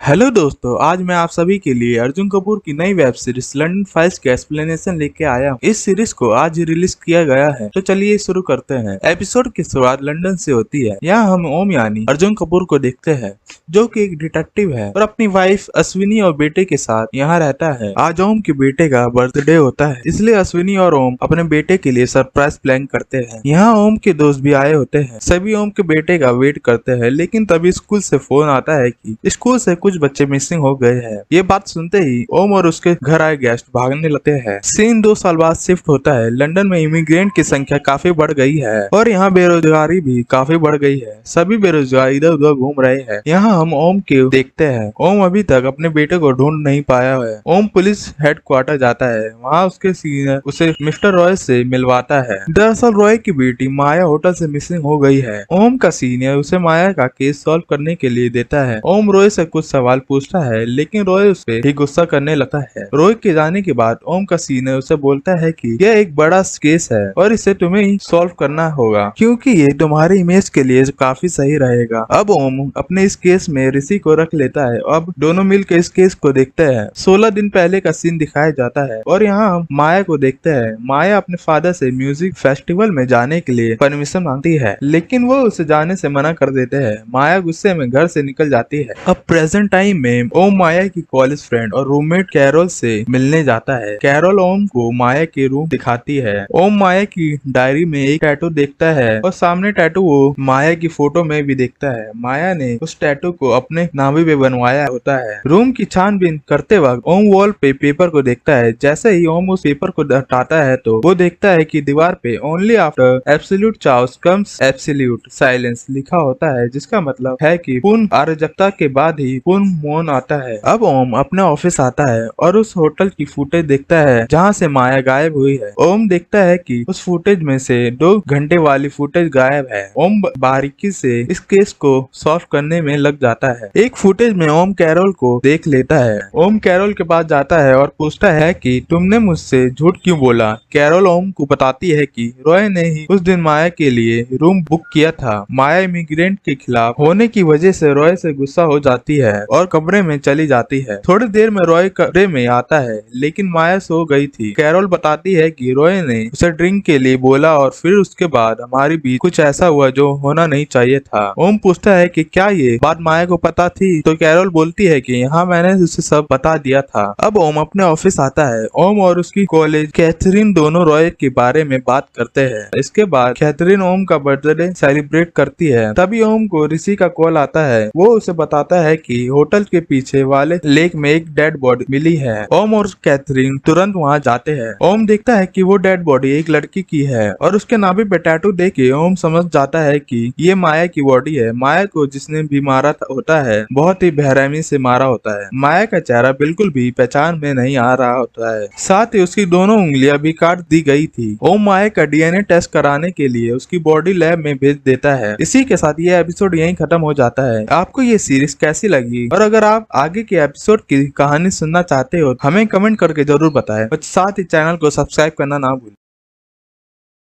Hello दोस्तों, आज मैं आप सभी के लिए अर्जुन कपूर की नई वेब सीरीज लंडन फाइल्स का एक्सप्लेनेशन लेके आया हूँ। इस सीरीज को आज ही रिलीज किया गया है, तो चलिए शुरू करते हैं। एपिसोड की शुरुआत लंदन से होती है। यहाँ हम ओम यानी अर्जुन कपूर को देखते हैं, जो कि एक डिटेक्टिव है और अपनी वाइफ अश्विनी और बेटे के साथ यहाँ रहता है। आज ओम के बेटे का बर्थडे होता है, इसलिए अश्विनी और ओम अपने बेटे के लिए सरप्राइज प्लान करते हैं। यहाँ ओम के दोस्त भी आए होते हैं। सभी ओम के बेटे का वेट करते हैं, लेकिन तभी स्कूल से फोन आता है कि स्कूल से कुछ बच्चे मिसिंग हो गए हैं। ये बात सुनते ही ओम और उसके घर आए गेस्ट भागने लगते हैं। सीन 2 साल बाद शिफ्ट होता है। लंदन में इमिग्रेंट की संख्या काफी बढ़ गई है और यहाँ बेरोजगारी भी काफी बढ़ गई है। सभी बेरोजगार इधर उधर घूम रहे हैं। यहाँ हम ओम के देखते हैं। ओम अभी तक अपने बेटे को ढूंढ नहीं पाया है। ओम पुलिस हेडक्वार्टर जाता है। वहाँ उसके सीनियर उसे मिस्टर रॉय से मिलवाता है। दरअसल रॉय की बेटी माया होटल से मिसिंग हो गई है। ओम का सीनियर उसे माया का केस सॉल्व करने के लिए देता है। ओम रॉय से कुछ सवाल पूछता है, लेकिन रॉय उस पे ही गुस्सा करने लगता है। रॉय के जाने के बाद ओम का सीनियर उसे बोलता है कि यह एक बड़ा केस है और इसे तुम्हें ही सॉल्व करना होगा, क्योंकि ये तुम्हारी इमेज के लिए काफी सही रहेगा। अब ओम अपने इस केस में ऋषि को रख लेता है। अब दोनों मिलकर इस केस को देखते हैं। 16 दिन पहले का सीन दिखाया जाता है और यहाँ हम माया को देखते हैं। माया अपने फादर से म्यूजिक फेस्टिवल में जाने के लिए परमिशन मांगती है, लेकिन वो उसे जाने से मना कर देते हैं। माया गुस्से में घर से निकल जाती है। अब प्रेजेंट टाइम में ओम माया की कॉलेज फ्रेंड और रूममेट कैरोल से मिलने जाता है। कैरोल ओम को माया के रूम दिखाती है। ओम माया की डायरी में एक टैटू देखता है और सामने टैटू वो माया की फोटो में भी देखता है। माया ने उस टैटू को अपने नाभि पे बनवाया होता है। रूम की छानबीन करते वक्त ओम वॉल पे पेपर को देखता है। जैसे ही ओम उस पेपर को हटाता है तो वो देखता है कि दीवार पे only after absolute chaos comes absolute silence लिखा होता है, जिसका मतलब है कि पूर्ण अराजकता के बाद ही पूर्ण मौन आता है। अब ओम अपने ऑफिस आता है और उस होटल की फुटेज देखता है जहाँ से माया गायब हुई है। ओम देखता है कि उस फुटेज में से 2 घंटे वाली फुटेज गायब है। ओम बारीकी से इस केस को सॉल्व करने में लग जाता है। एक फुटेज में ओम कैरोल को देख लेता है। ओम कैरोल के पास जाता है और पूछता है कि तुमने मुझसे झूठ क्यों बोला। कैरोल ओम को बताती है कि रॉय ने ही उस दिन माया के लिए रूम बुक किया था। माया इमिग्रेंट के खिलाफ होने की वजह से रॉय से गुस्सा हो जाती है और कमरे में चली जाती है। थोड़ी देर में रॉय कमरे में आता है, लेकिन माया सो गई थी। कैरोल बताती है कि रॉय ने उसे ड्रिंक के लिए बोला और फिर उसके बाद हमारी बीच कुछ ऐसा हुआ जो होना नहीं चाहिए था। ओम पूछता है कि क्या ये बात माया को पता थी, तो कैरोल बोलती है कि हाँ, मैंने उसे सब बता दिया था। अब ओम अपने ऑफिस आता है। ओम और उसकी कॉलेज कैथरीन दोनों रॉय के बारे में बात करते हैं। इसके बाद कैथरीन ओम का बर्थडे सेलिब्रेट करती है। तभी ओम को ऋषि का कॉल आता है। वो उसे बताता है कि होटल के पीछे वाले लेक में एक डेड बॉडी मिली है। ओम और कैथरीन तुरंत वहां जाते हैं। ओम देखता है कि वो डेड बॉडी एक लड़की की है और उसके नाभि पे टैटू देख के ओम समझ जाता है कि ये माया की बॉडी है। माया को जिसने भी मारा होता है बहुत ही बेरहमी से मारा होता है। माया का चेहरा बिल्कुल भी पहचान में नहीं आ रहा होता है, साथ ही उसकी दोनों उंगलियां भी काट दी गई थी। ओम माया का डीएनए टेस्ट कराने के लिए उसकी बॉडी लैब में भेज देता है। इसी के साथ ये एपिसोड यहीं खत्म हो जाता है। आपको ये सीरीज कैसी लगी और अगर आप आगे के एपिसोड की कहानी सुनना चाहते हो हमें कमेंट करके जरूर बताएं और साथ ही चैनल को सब्सक्राइब करना ना भूलें।